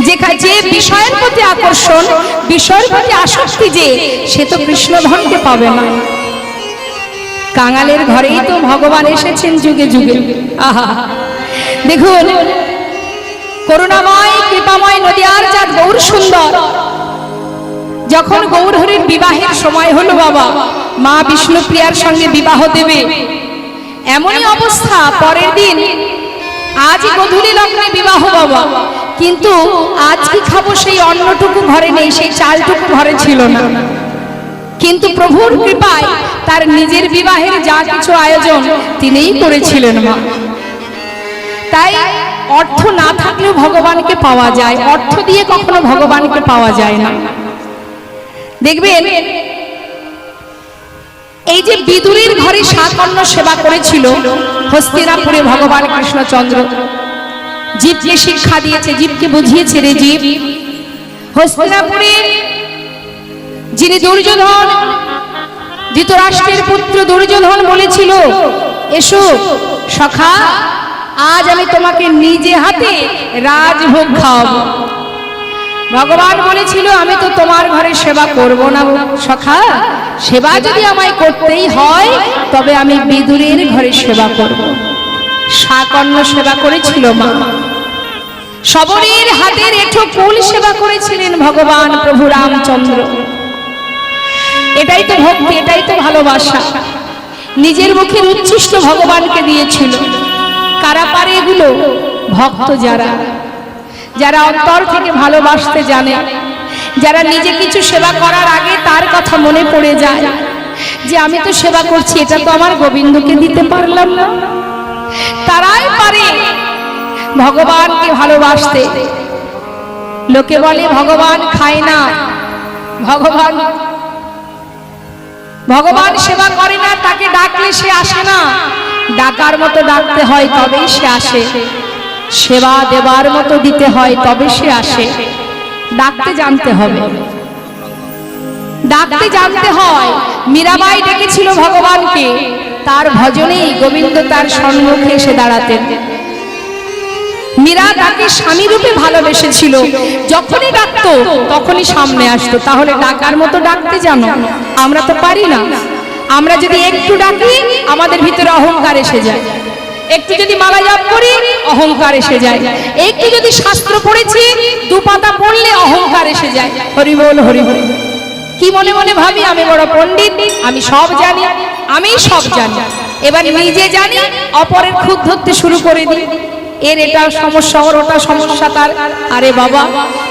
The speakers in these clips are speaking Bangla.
যে বিষয়ের প্রতি আকর্ষণ, বিষয়ের প্রতি আসক্তি, যে সে তো কৃষ্ণ ধনকে পাবে না। কাঙালের ঘরেই তো ভগবান এসেছেন যুগে যুগে। আহা, দেখুন করুণাময় কৃপাময় নদিয়ার চাঁদ গৌর সুন্দর, যখন গৌর হরির বিবাহের সময় হলো, বাবা মা বিষ্ণুপ্রিয়ার সঙ্গে বিবাহ দেবে, এমনই অবস্থা পরের দিন, আজ গধূলি লগ্নে বিবাহ বাবা, কিন্তু আজ কি খাবো সেই অন্নটুকু ঘরে নেই, সেই চালটুকু ঘরে ছিল না। কিন্তু প্রভুর কৃপায় তার নিজের বিবাহের যা কিছু আয়োজন তিনিই করেছিলেন মা। তাই অর্থ না থাকলেও ভগবানকে পাওয়া যায়, অর্থ দিয়ে কখনো ভগবানকে পাওয়া যায় না। দেখবেন এই যে বিদুরের ঘরে সাকর্ণ সেবা করেছিল হস্তিনাপুরে ভগবান কৃষ্ণচন্দ্র, জীবকে শিক্ষা দিয়েছে, জীবকে বুঝিয়েছে, রে জীব, হস্তিনাপুরে যিনি দুর্যোধন, ধৃতরাষ্ট্রের পুত্র দুর্যোধন বলেছিল, এসো সখা, আজ আমি তোমাকে নিজে হাতে রাজভোগ খাওয়াবো। ভগবান বলেছিল, আমি তো তোমার ঘরে সেবা করব না সখা, সেবা যদি আমায় করতেই হয় তবে আমি বিদুরের ঘরে সেবা করব। সাকর্ণ সেবা করেছিল মা, সবরের হাতের এঁঠো ফুল সেবা করেছিলেন ভগবান প্রভু রামচন্দ্র। এটাই তো ভক্তি, এটাই তো ভালোবাসা। নিজের মুখের উচ্ছিষ্ট ভগবানকে দিয়েছিল। কারা পারে এগুলো? ভক্ত যারা, যারা অন্তর থেকে ভালোবাসতে জানে, যারা নিজে কিছু সেবা করার আগে তার কথা মনে পড়ে যায় যে আমি তো সেবা করছি, এটা তো আমার গোবিন্দকে দিতে পারলাম না, তারাই পারে ভগবানকে ভালোবাসতে। লোকে বলে ভগবান খায় না, ভগবান সেবা করে না, তাকে ডাকলে সে আসে না। ডাকার মতো ডাকতে হয় তবেই সে আসে, সেবা দেবার মতো দিতে হয় তবে সে আসে। ডাকতে জানতে হবে, ডাকতে জানতে হয়। মীরাবাই ডেকেছিল ভগবানকে, তার ভজনেই গোবিন্দ তার সম্মুখে এসে দাঁড়াতেন। মীরা তাকে স্বামী রূপে ভালোবেসেছিল, যখনই ডাকতো তখনই সামনে আসতো। তাহলে ডাকার মতো ডাকতে জানো? আমরা তো পারি না। আমরা যদি একটু ডাকি আমাদের ভিতরে অহংকার এসে যায়, একটু যদি মালা জপ করি অহংকার এসে যায়, একটু যদি শাস্ত্র পড়েছি দু পাতা পড়লে অহংকার এসে যায়। হরি বল হরি বল। কি মনে মনে ভাবি আমি বড় পণ্ডিত, আমি সব জানি, আমি সব জানি। এবার নিজে জানি, অপরের খুঁত ধরতে শুরু করে দিই, এর এটা সমস্যা, ওর ওটা সমস্যা তার। আরে বাবা,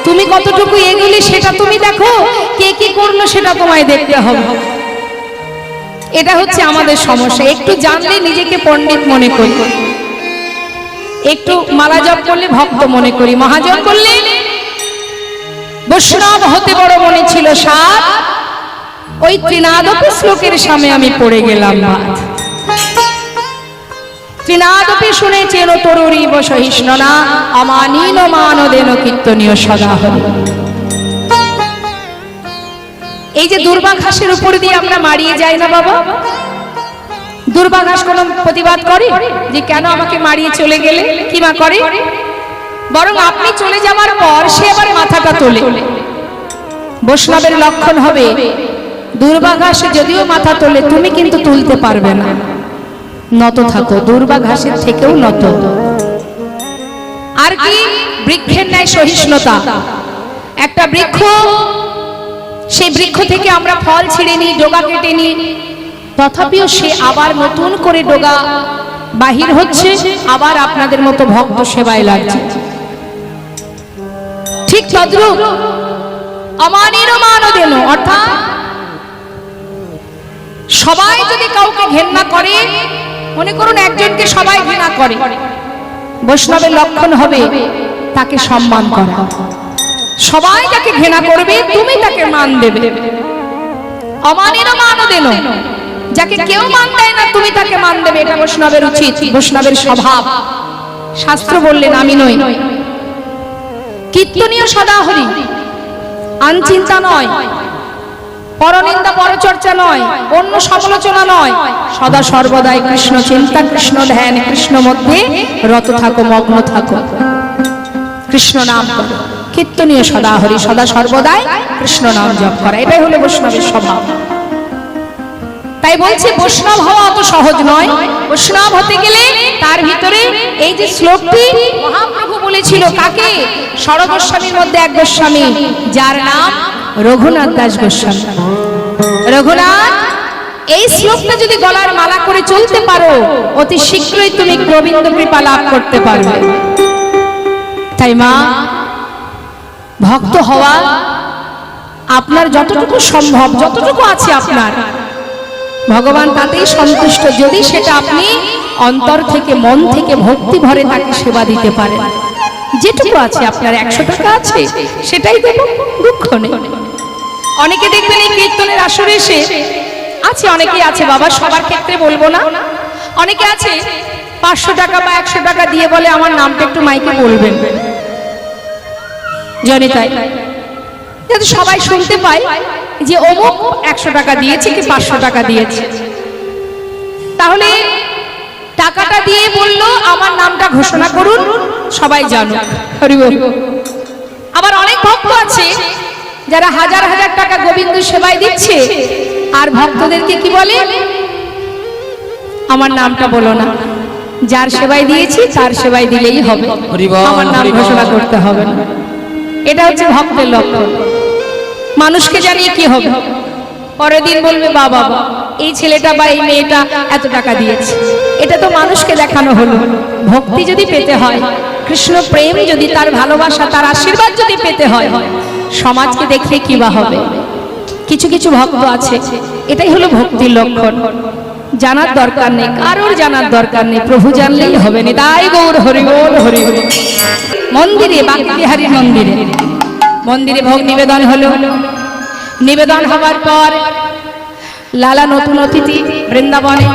তুমি কতটুকু এগুলি সেটা তুমি দেখো, কে কি করলো সেটা তোমায় দেখতে হবে। এটা হচ্ছে আমাদের সমস্যা। একটু জানলে নিজেকে পণ্ডিত মনে করি, একটু মালা জপ করলে ভক্ত মনে করি, মহাজন করলে বৈষ্ণব হতে বড় মনে ছিল সাত। ওই ত্রিনাদপি শ্লোকের সামনে আমি পড়ে গেলাম। ত্রিনাদপি শুনেছেন তরুরী বসহিষ্ণনা অমানীন মানদেন কীর্তনীয় সদা হরি। এই যে দুর্বা ঘাসের উপর দিয়ে আমরা মারিয়ে যাই না বাবা, দুর্বা ঘাস কোনো প্রতিবাদ করে যে কেন আমাকে মারিয়ে চলে গেলে? কি মা করে? বরং আপনি চলে যাওয়ার পর সে আবার মাথাটা তোলে। বৈষ্ণবের লক্ষণ হবে দুর্বা ঘাসে যদিও মাথা তোলে তুমি কিন্তু তুলতে পারবে না, নত থাকো, দুর্বা ঘাসের থেকেও নত। আর কি? বৃক্ষের ন্যায় সহিষ্ণুতা। একটা বৃক্ষ, সেই বৃক্ষ থেকে আমরা ফল ছিঁড়ে নিই, ডগা কেটে নিই, তথাপিও সে আবার নতুন করে ডগা বাহির হচ্ছে, আবার আপনাদের মতো ভক্ত সেবায় লাগছে। ঠিক তদ্রূপ অমানীন মানদেন, অর্থাৎ সবাই যদি কাউকে ঘেন্না করে, মনে করুন একজনকে সবাই ঘৃণা করে, বৈষ্ণবের লক্ষণ হবে তাকে সম্মান করা। সবাই যাকে ঘৃণা করবে তুমি তাকে মান দেবে। অমানীন মানদেন, যাকে কেউ মান দেয় না তুমি তাকে মান দেবে। এটা বৈষ্ণবের উচিত, বৈষ্ণবের স্বভাব। শাস্ত্র বললেন আমি নই। কীর্তনীয় সদা হরি, আনচিন্তা নয়, পরনিন্দা পরচর্চা নয়, অন্য সমালোচনা নয়, সদা সর্বদাই কৃষ্ণ চিন্তা, কৃষ্ণ ধ্যান, কৃষ্ণ মধ্যে রত থাকো, মগ্ন থাকো, কৃষ্ণ নাম করো। কীর্তনীয় সদা হরি, সদা সর্বদাই কৃষ্ণ নাম জপ করা, এটাই হলো বৈষ্ণবের স্বভাব। তাই বলছি বৈষ্ণব হওয়া অত সহজ নয়। বৈষ্ণব হতে গেলে তার ভিতরে এই যে শ্লোকটি মহাপ্রভু বলেছিল কাকে, ষড় গোস্বামীর মধ্যে এক গোস্বামী যার নাম রঘুনাথ দাস গোস্বামী। রঘুনাথ, এই শ্লোকটা যদি গলার মালা করে চলতে পারো অতি শীঘ্রই তুমি গোবিন্দ কৃপা লাভ করতে পারবে। তাই মা, ভক্ত হওয়া আপনার যতটুকু সম্ভব, যতটুকু আছে আপনার, ভগবান তাতেই সন্তুষ্ট যদি সেটা আপনি অন্তর থেকে মন থেকে ভক্তি ভরে তাকে সেবা দিতে পারেন। যেটুকু আছে আপনার, 100 টাকা আছে সেটাই দেব, দুঃখ নেই। অনেকে দেখবেন এই কীর্তনের আসরে এসে আছে, অনেকেই আছে বাবা, সবার ক্ষেত্রে বলবো না, অনেকে আছে 500 টাকা বা 100 টাকা দিয়ে বলে আমার নামটা একটু মাইকে বলবেন, জানি তাই যাতে সবাই শুনতে পায় যে অমুক 100 টাকা দিয়েছে কি 500 টাকা দিয়েছে। তাহলে টাকাটা দিয়ে বললো আমার নামটা ঘোষণা করুন, সবাই জানুক, হরি বল। আবার অনেক ভক্ত আছে যারা হাজার হাজার টাকা গোবিন্দ সেবায় দিচ্ছে আর ভক্তদেরকে কি বলে, আমার নামটা বলো না, যার সেবায় দিয়েছি তার সেবায় দিলেই হবে, আমার নাম ঘোষণা করতে হবে না। এটা হচ্ছে ভক্তের লক্ষণ। মানুষকে জানিয়ে কি হবে, পরের দিন বলবে বাবা এই ছেলেটা বা এই মেয়েটা এত টাকা দিয়েছে, এটা তো মানুষকে দেখানো হলো। ভক্তি যদি পেতে হয়, কৃষ্ণ প্রেম যদি, তার ভালোবাসা, তার আশীর্বাদ যদি পেতে হয়, সমাজকে দেখে কি বা হবে। কিছু কিছু ভক্ত আছে, এটাই হলো ভক্তির লক্ষণ। জানার দরকার নেই, কারোর জানার দরকার নেই, প্রভু জানলেই হবে। নিতাই গৌর হরি বল, হরি বল। মন্দিরে, বাগবিহারীর মন্দিরে, মন্দিরে ভোগ নিবেদন হলো। নিবেদন হওয়ার পর লালা নতুন অতিথি বৃন্দাবনে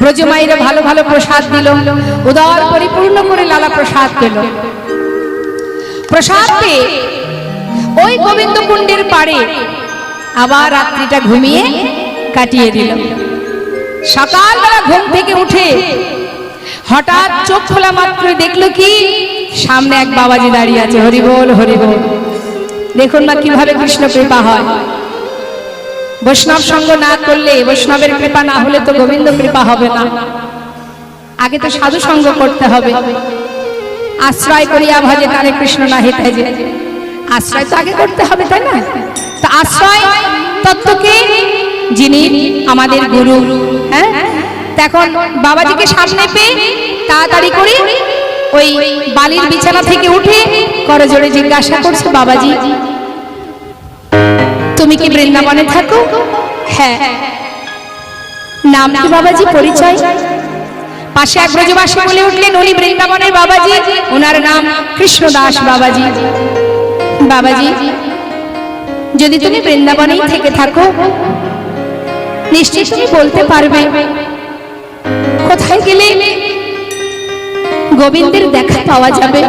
ব্রজমাইরে ভালো ভালো প্রসাদ দিল, উদার পরিপূর্ণ করে লালা প্রসাদ পেল। প্রসাদ পেয়ে ওই গোবিন্দ কুণ্ডের পাড়ে আবার রাত্রিটা ঘুমিয়ে কাটিয়ে দিল। সকালবেলা ঘুম থেকে উঠে হঠাৎ চোখ খোলা মাত্রই দেখলো কি, সামনে এক বাবাজি দাঁড়িয়ে আছে। হরি বল, হরি বল। দেখুন না কিভাবে কৃষ্ণ কৃপা হয়। বৈষ্ণব সঙ্গ না করলে, বৈষ্ণবের কৃপা না হলে তো গোবিন্দ কৃপা হবে না। আগে তো সাধু সঙ্গ করতে হবে। আশ্রয় করিয়া ভজে তারে কৃষ্ণ না হেতে যে, আশ্রয় তো আগে করতে হবে, তাই না? তো আশ্রয় তত্ত্বকে যিনি আমাদের গুরু, হ্যাঁ, তখন বাবাজিকে সামনে পেয়ে তাড়াতাড়ি করে ওই বালির বিছানা থেকে উঠে করজোড়ে জিজ্ঞাসা করছে, বাবাজি তুমি কি বৃন্দাবনে থাকো? হ্যাঁ। নাম কি বাবাজি, পরিচয়? পাশে এক ব্রজবাসী বলে উঠলেন, উনি বৃন্দাবনের বাবাজি, ওনার নাম কৃষ্ণদাস বাবাজি। বাবাজি যদি তুমি বৃন্দাবনেই থেকে থাকো, নিশ্চয়ই তুমি বলতে পারবে কোথায় গেলে গোবিন্দের দেখা পাওয়া যাবে।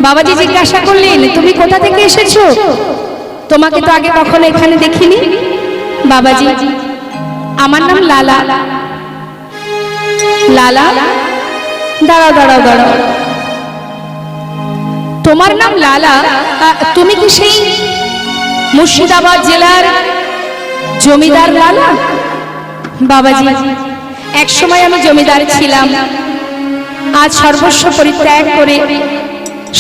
বাবাজি জিজ্ঞাসা করলেন, তুমি কোথা থেকে এসেছো? তোমাকে তো আগে কখনো এখানে দেখিনি। বাবাজি আমার নাম লালা। লালা? দাঁড়াও দাঁড়াও দাঁড়াও, তোমার নাম লালা? তুমি কি সেই মুর্শিদাবাদ জেলার জমিদার লালা? বাবাজি এক সময় আমি জমিদার ছিলাম, আজ সর্বস্ব পরিত্যাগ করে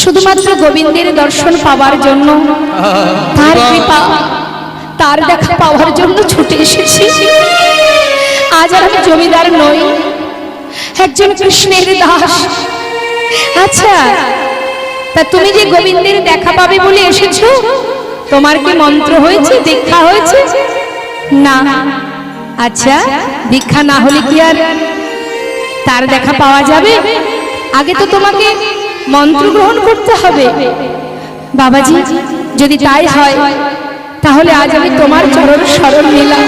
শুধুমাত্র গোবিন্দের দর্শন পাওয়ার জন্য, তার কৃপা, তার দেখা পাওয়ার জন্য ছুটে এসেছি। আজ আর আমি জমিদার নই, একজন কৃষ্ণের দাস। আচ্ছা, তা তুমি যে গোবিন্দের দেখা পাবে বলে এসেছো, তোমার কি মন্ত্র হয়েছে, দীক্ষা হয়েছে? না। আচ্ছা, দীক্ষা না হলে কি আর তার দেখা পাওয়া যাবে? আগে তো তোমাকে মন্ত্র গ্রহণ করতে হবে। বাবাজি যদি তাই হয়, তাহলে আজ আমি তোমার চরণ শরণ নিলাম।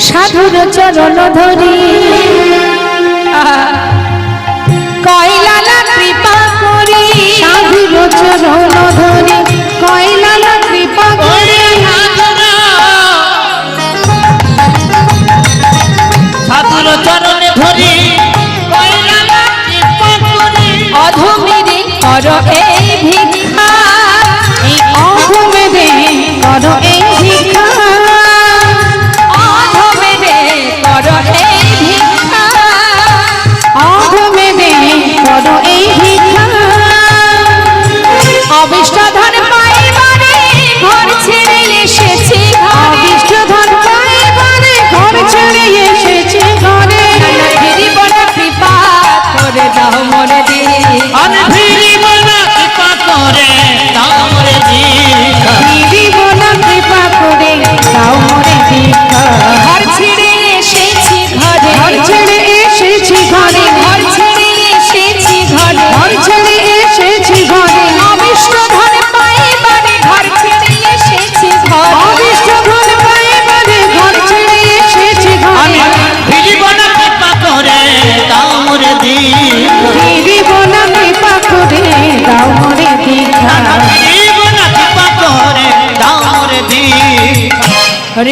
সাধুর চরণ ধরি কয়লালা কৃপা করি, সাধুর চরণ ধরি কয়লালা কৃপা করি, সাধুর চরণে ধরি কয়লালা কৃপা করি, অধমিরে কর এই ভিক্ষা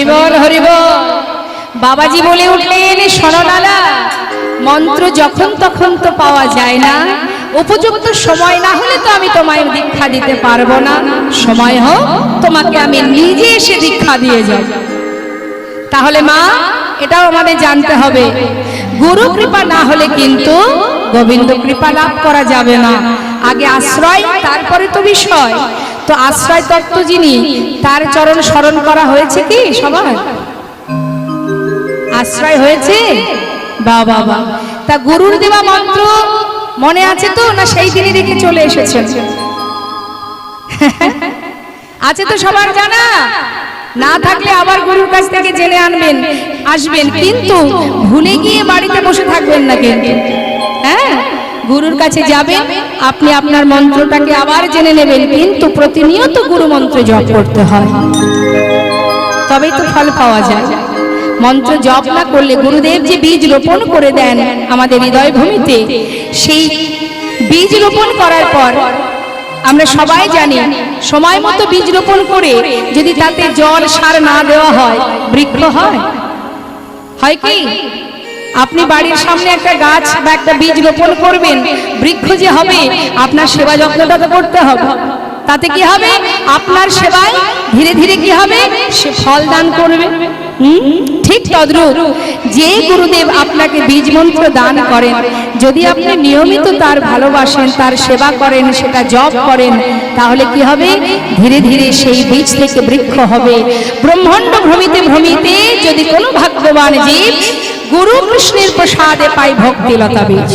হরিবল হরিবল। বাবাজি বলে উঠলেন, শোনো লালা, মন্ত্র যখন তখন তো পাওয়া যায় না, উপযুক্ত সময় না হলে তো আমি তোমায় দীক্ষা দিতে পারবো না। সময় হোক তোমাকে আমি নিজে এসে দীক্ষা দিয়ে যাব। তাহলে মা, এটাও আমাদের জানতে হবে, গুরু কৃপা না হলে কিন্তু গোবিন্দ কৃপা লাভ করা যাবে না। আগে আশ্রয়, তারপরে তো বিষয়। তো আশ্রয় তত্ত্ব যিনি, তার চরণ স্মরণ করা হয়েছে কি সবার? আশ্রয় হয়েছে? বাবা বাবা। তা গুরুর দেওয়া মন্ত্র মনে আছে তো, না সেই দিনই রেখে চলে এসেছেন? আছে তো সবার জানা? না থাকলে আবার গুরুর কাছ থেকে জেনে আনবেন, আসবেন, কিন্তু ভুলে গিয়ে বাড়িতে বসে থাকবেন না কিন্তু। হ্যাঁ, গুরুর কাছে যাবেন, আপনি আপনার মন্ত্রটাকে আবার জেনে নেবেন, কিন্তু প্রতিনিয়ত গুরু মন্ত্র জপ করতে হয়, তবেই তো ফল পাওয়া যায়। মন্ত্র জপ না করলে, গুরুদেব যে বীজ রোপণ করে দেন আমাদের হৃদয় ভূমিতে, সেই বীজ রোপণ করার পর আমরা সবাই জানি, সময় মতো বীজ রোপণ করে যদি তাতে জল সার না দেওয়া হয়, বৃক্ষ হয়? হয় কি? আপনি বাড়ির সামনে একটা গাছ বা একটা বীজ রোপণ করবেন, বৃক্ষ যে হবে, আপনার সেবা যত্নটা তো করতে হবে। তাতে কি হবে? আপনার সেবায় ধীরে ধীরে কি হবে? সে ফল দান করবে। ঠিক তদ্রূপ যে গুরুদেব আপনাকে বীজ মন্ত্র দান করেন, যদি আপনি নিয়মিত তার ভালোবাসেন, তার সেবা করেন, সেটা জপ করেন, তাহলে কি হবে? ধীরে ধীরে সেই বীজ থেকে বৃক্ষ হবে। ব্রহ্মাণ্ড ভ্রমিতে ভ্রমিতে যদি কোনো ভাগ্যবান জীব গুরু কৃষ্ণের প্রসাদে পায় ভক্তিলতা বীজ,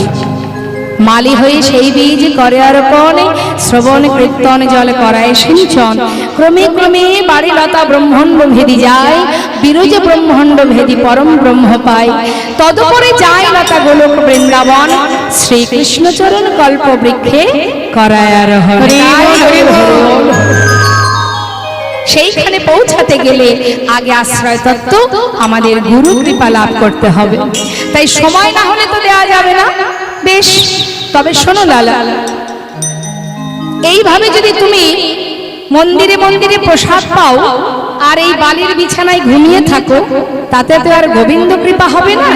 মালি হয়ে সেই বীজ করে অর্পণ, শ্রবণ কীর্তন জল করায় সিঞ্চন, ক্রমে ক্রমে বাড়ি লতা ব্রহ্মাণ্ড ভেদি যায়, বিরজ ব্রহ্মাণ্ড ভেদি পরম ব্রহ্ম পায়। তদুপরে যায় লতা গোলক বৃন্দাবন, শ্রীকৃষ্ণ চরণ কল্প বৃক্ষে করায় আরোহণ। সেইখানে পৌঁছাতে গেলে আগে আশ্রয় তত্ত্ব আমাদের গুরু কৃপা লাভ করতে হবে। তাই সময় না হলে তো দেওয়া যাবে না। বেশ, তবে শোনো লালা, এইভাবে যদি তুমি মন্দিরে মন্দিরে প্রসাদ পাও আর এই বালির বিছানায় ঘুমিয়ে থাকো, তাতে তো আর গোবিন্দ কৃপা হবে না।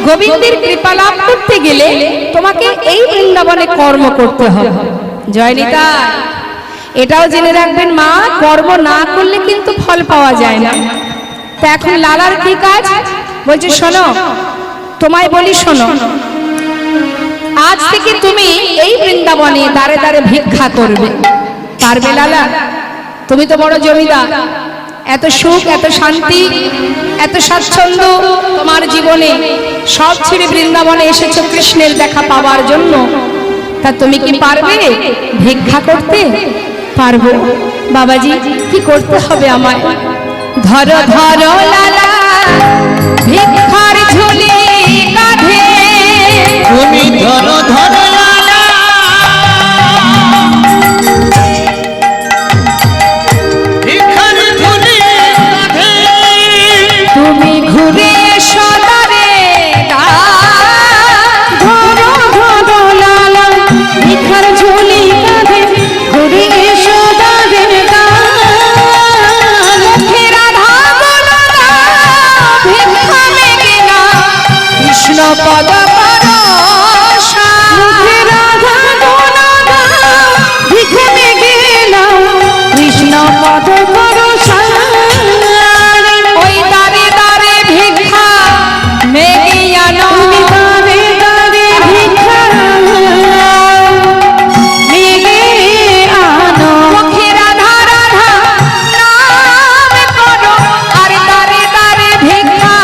গোবিন্দের কৃপা লাভ করতে গেলে তোমাকে এই বৃন্দাবনে কর্ম করতে হবে। জয় নিতাই। এটাও জেনে রাখবেন মা, কর্ম না করলে কিন্তু ফল পাওয়া যায় না। তা এখন লালার কি কাজ? বলছে শোনো, তোমায় বলি শোনো, আজ থেকে তুমি এই বৃন্দাবনে দাঁড়ে দাঁড়ে ভিক্ষা করবে। পারবে লালা? তুমি তো বড় জমিদার, এত সুখ, এত শান্তি, এত স্বাচ্ছন্দ্য তোমার জীবনে, সব ছেড়ে বৃন্দাবনে এসেছো কৃষ্ণের দেখা পাওয়ার জন্য। তা তুমি কি পারবে ভিক্ষা করতে? পারবো। বাবাজি, কি করতে হবে আমায়? ধরো ধরো লালা ভিক্ষার ঝুলি কাঁধে, তুমি ধরো ধরো লালা, ভিখার ঝুলি কাঁধে, তুমি ঘুরে এসো দাঁড়ে ধরো ধরো লালা ভিক্ষার ঝুলি কাঁধে, ঘুরে এসো দাঁড়ে মুখে রাধা বলো না, ভিক্ষা মেঘে না, কৃষ্ণ পদ পরশা। মুখে রাধা বলো না, ভিক্ষা মেঘে না, কৃষ্ণ পদ পরশা। ওই দাঁড়ে দাঁড়ে ভিক্ষা মেঘে আনো, দাঁড়ে দাঁড়ে ভিক্ষা মেঘে আনো, মুখে রাধা রাধা নাম করো, আর দাঁড়ে দাঁড়ে ভিক্ষা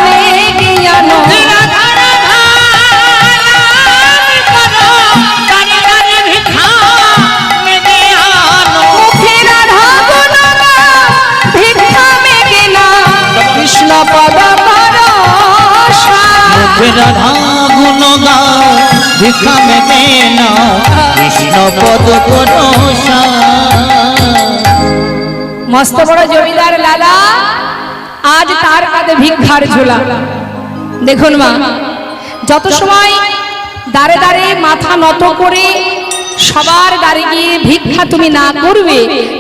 মেঘে আনো। রাধা রাধা নাম করো, দাঁড়ে দাঁড়ে ভিখা মেঘে আনো। মুখে রাধা বলো না, ভিক্ষা মেঘে না, কৃষ্ণ পদ পরশা। মুখে রাধা গুণ গাও, ভিখা মেঘে নাও, কৃষ্ণ পদ পরশা। মস্ত বড় জমিদার লালা, আজ তার কাঁধে ভিক্ষার ঝোলা। দেখুন মা, যত সময় দাঁড়ে দাঁড়ে মাথা নত করে সবার দ্বারে গিয়ে ভিক্ষা তুমি না করবে,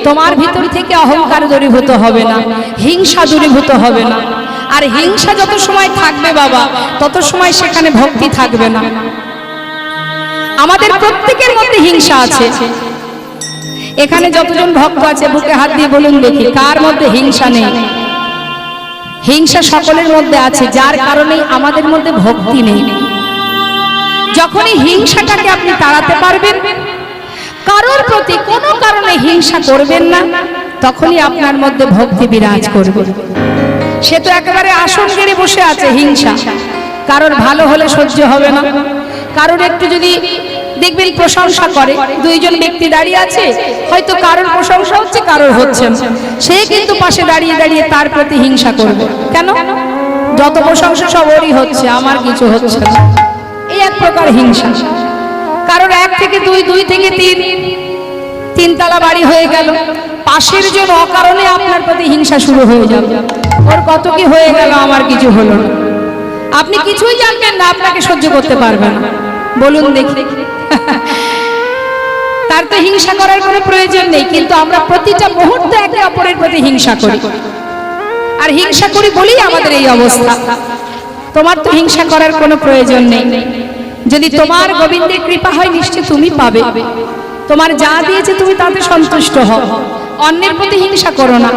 তোমার ভিতর থেকে অহংকার দূরীভূত হবে না, হিংসা দূরীভূত হবে না। আর হিংসা যত সময় থাকবে বাবা, তত সময় সেখানে ভক্তি থাকবে না। আমাদের প্রত্যেকের মধ্যে হিংসা আছে। এখানে যতজন ভক্ত আছে বুকে হাত দিয়ে বলুন দেখি, কার মধ্যে হিংসা নেই? হিংসা সকলের মধ্যে আছে, যার কারণে আমাদের মধ্যে ভক্তি নেই। যখনই হিংসাটাকে আপনি তাড়াতে পারবেন, কারোর প্রতি কোনো কারণে হিংসা করবেন না, তখনই আপনার মধ্যে ভক্তি বিরাজ করবে। সে তো একেবারে আসন গেড়ে বসে আছে হিংসা, কারোর ভালো হলে সহ্য হবে না। কারোর একটু যদি দেখবেন প্রশংসা করে, দুইজন ব্যক্তি দাঁড়িয়ে আছে, হয়তো কারোর প্রশংসা হচ্ছে কারোর হচ্ছে না, সে কিন্তু পাশে দাঁড়িয়ে দাঁড়িয়ে তার প্রতি হিংসা করবে। কেন? যত প্রশংসা সব ওরই হচ্ছে, আমার কিছু হচ্ছে না। এই এক প্রকার হিংসা। কারোর 1 থেকে 2, 2 থেকে 3, 3 তলা বাড়ি হয়ে গেল, পাশের জন অকারণে আপনার প্রতি হিংসা শুরু হয়ে যাবে। ওর কত কি হয়ে গেল, আমার কিছু হলো না। আপনি কিছুই জানবেন না, আপনাকে সহ্য করতে পারবেন না। বলুন দেখি, তার তো হিংসা করার কোনো প্রয়োজন নেই, কিন্তু আমরা প্রতিটা মুহূর্তে একে অপরের প্রতি হিংসা করি। আর হিংসা করি বলেই আমাদের এই অবস্থা। তোমার তো হিংসা করার কোনো প্রয়োজন নেই। যদি তোমার গোবিন্দের কৃপা হয়, নিশ্চয় তুমি পাবে। তোমার যা দিয়েছে তুমি তাতে সন্তুষ্ট হও। অন্যের প্রতি হিংসা করো না,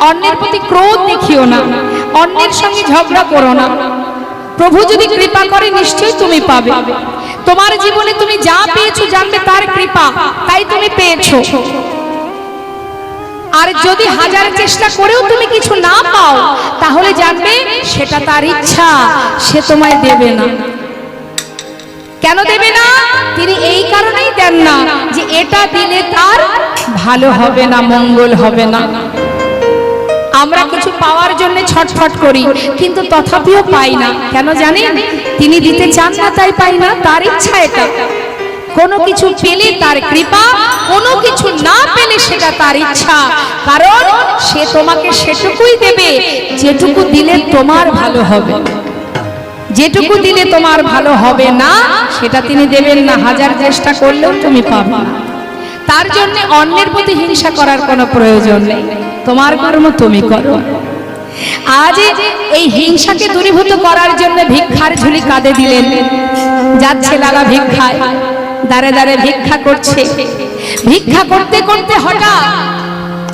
অন্যের প্রতি ক্রোধ দেখিও না, অন্যের সঙ্গে ঝগড়া করো না। প্রভু যদি কৃপা করে, নিশ্চয়ই তুমি পাবে। তোমার জীবনে তুমি যা পেয়েছো জানবে তার কৃপা, তাই তুমি পেয়েছো। আর যদি 1000 চেষ্টা করেও তুমি কিছু না পাও, তাহলে জানবে সেটা তার ইচ্ছা, সে তোমায় দেবে না। কেন দেবে না? তিনি এই কারণেই দেন না যে এটা দিলে তার ভালো হবে না, মঙ্গল হবে না। আমরা কিছু পাওয়ার জন্য ছটফট করি, কিন্তু তথাপিও পাই না। কেন জানেন? তিনি দিতে চান না তাই পাই না, তার ইচ্ছা এটা। কোনো কিছু পেলে তার কৃপা, কোনো কিছু না পেলে সেটা তার ইচ্ছা। কারণ সে তোমাকে সেটুকুই দেবে যেটুকু দিলে তোমার ভালো হবে। যেটুকু দিলে তোমার ভালো হবে না, সেটা তিনি দেবেন না। 1000 চেষ্টা করলেও তুমি পাবে না। তার জন্য অন্যের প্রতি হিংসা করার কোনো প্রয়োজন নেই। তোমার কর্ম তুমি করো। আজ এই হিংসাকে দূরীভূত করার জন্য ভিক্ষার ঝুলি কাঁধে দিলেন। যাচ্ছে লালা ভিক্ষায়, দাঁড়ে দাঁড়ে ভিক্ষা করছে। ভিক্ষা করতে করতে হঠাৎ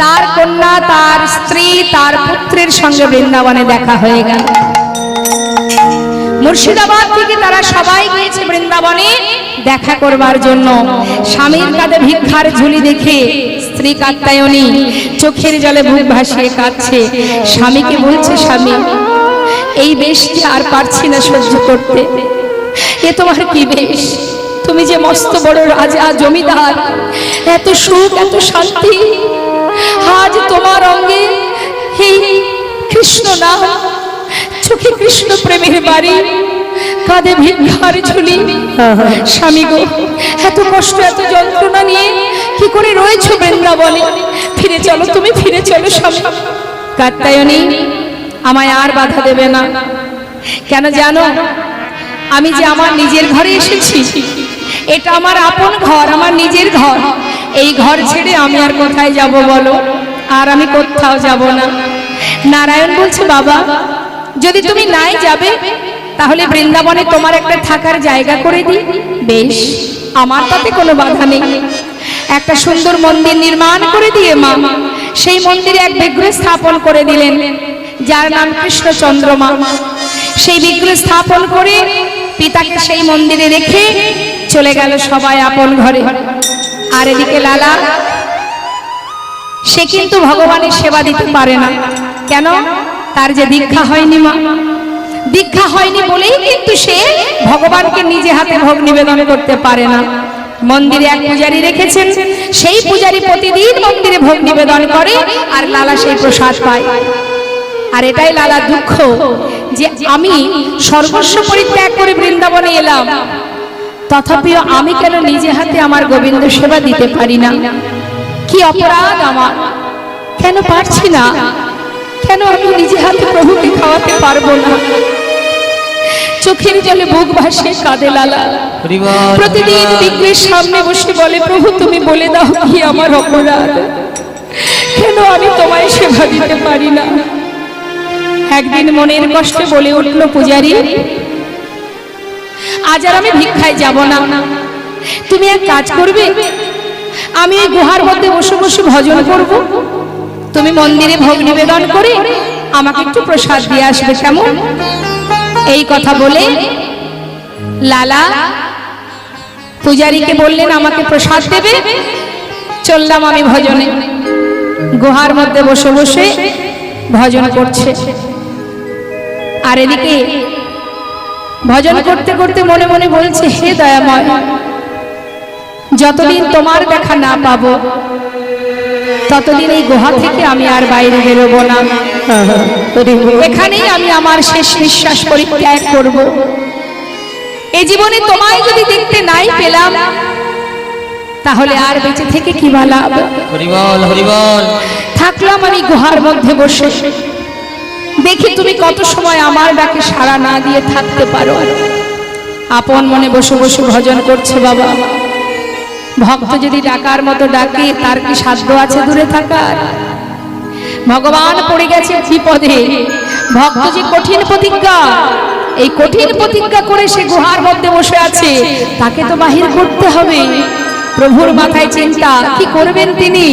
তার কন্যা, তার স্ত্রী, তার পুত্রের সঙ্গে বৃন্দাবনে দেখা হয়ে গেল। মুর্শিদাবাদ থেকে তারা সবাই গিয়েছে বৃন্দাবনে দেখা করবার জন্য। স্বামীর কাঁধে ভিক্ষার ঝুলি দেখে স্ত্রী কাত্যায়নী চোখের জলে বুক ভাসিয়ে কাঁদছে। স্বামীকে বলছে, স্বামী, এই বেশটি আর পারছি না সহ্য করতে। এ তোমার কি বেশ? তুমি যে মস্ত বড় রাজা, জমিদার, এত সুখ, এত শান্তি, আজ তোমার অঙ্গে এই কৃষ্ণ নাম, চোখে কৃষ্ণ প্রেমের বাড়ি, কাঁধে ভিক্ষার ঝুলি। স্বামী গো, এত কষ্ট, এত যন্ত্রণা নিয়ে কি করে রয়েছো বৃন্দাবনে? ফিরে চলো, তুমি ফিরে চলো স্বামী। কাত্যায়নী, আমায় আর বাধা দেবে না। কেন জানো? আমি যে আমার নিজের ঘরে এসেছি, এটা আমার আপন ঘর, আমার নিজের ঘর। এই ঘর ছেড়ে আমি আর কোথায় যাব বলো? আর আমি কোথাও যাব না। নারায়ণ বলছে, বাবা, যদি তুমি নাই যাবে, তাহলে বৃন্দাবনে তোমার একটা থাকার জায়গা করে দিই। বেশ, আমার তাতে কোনো বাধা নেই। একটা সুন্দর মন্দির নির্মাণ করে দিয়ে মা সেই মন্দিরে এক বিগ্রহ স্থাপন করে দিলেন, যার নাম কৃষ্ণচন্দ্রমা। সেই বিগ্রহ স্থাপন করে পিতাকে সেই মন্দিরে রেখে চলে গেল সবাই আপন ঘরে। আর এদিকে লালা, সে কিন্তু ভগবানের সেবা দিতে পারে না। কেন? তার যে দীক্ষা হয়নি মা। দীক্ষা হয়নি বলেই কিন্তু সে ভগবানকে নিজে হাতে ভোগ নিবেদন করতে পারে না। মন্দিরে এক পূজারী রেখেছেন, সেই পূজারী প্রতিদিন মন্দিরে ভোগ নিবেদন করে, আর লালা সেই প্রসাদ পায়। আর এটাই লালা দুঃখ, যে আমি সর্বস্ব পরিত্যাগ করে বৃন্দাবনে এলাম, তথাপিও আমি কেন নিজে হাতে আমার গোবিন্দ সেবা দিতে পারি না? কি অপরাধ আমার? কেন পারছি না? কেন আমি নিজে হাতে প্রভুকে খাওয়াতে পারবো না? চোখের জলে বুক ভাসিয়ে কাঁদে লালা। প্রতিদিন বিগ্রহের সামনে বসে বলে, প্রভু তুমি বলে দাও কি আমার অপরাধ, কেন আমি তোমায় সেবা দিতে পারি না। একদিন মনের কষ্টে বলে উঠল, পূজারী আজ আর আমি ভিক্ষায় যাব না, তুমি এক কাজ করবে, আমি এই গুহার মধ্যে বসে বসে ভজন করব, তুমি মন্দিরে ভোগ নিবেদন করে আমাকে একটু প্রসাদ দিয়ে আসবে, কেমন? এই কথা বলে লালা পূজারীকে বললেন, আমাকে প্রসাদ দেবে। চললাম আমি ভজনে, গুহার মধ্যে বসে বসে ভজন করছে। আর এদিকে ভজন করতে করতে মনে মনে বলছে, হে দয়াময়, যতদিন তোমার দেখা না পাবো ততদিন এই গুহা থেকে আমি আর বাইরে বেরোবো না, এখানেই আমি আমার শেষ নিঃশ্বাস পরিত্যাগ করব। এই জীবনে তোমায় যদি দেখতে নাই পেলাম তাহলে আর বেঁচে থেকে কি বা লাভ। হরিবল হরিবল। থাকলাম আমি গুহার মধ্যে বসে, দেখি তুমি কত সময় আমার ডাকে সাড়া না দিয়ে থাকতে পারো। আপন মনে বসে বসে ভজন করছে। বাবা, ভক্ত যদি ডাকার মতো ডাকে তার কি সাধ্য আছে দূরে থাকার? ভগবান পড়ে গেছে বিপদে, ভক্ত যে কঠিন প্রতিজ্ঞা, এই কঠিন প্রতিজ্ঞা করে সে গুহার মধ্যে বসে আছে, তাকে তো বাহির করতে হবে। প্রভুর মাথায় চিন্তা, কি করবেন তিনি?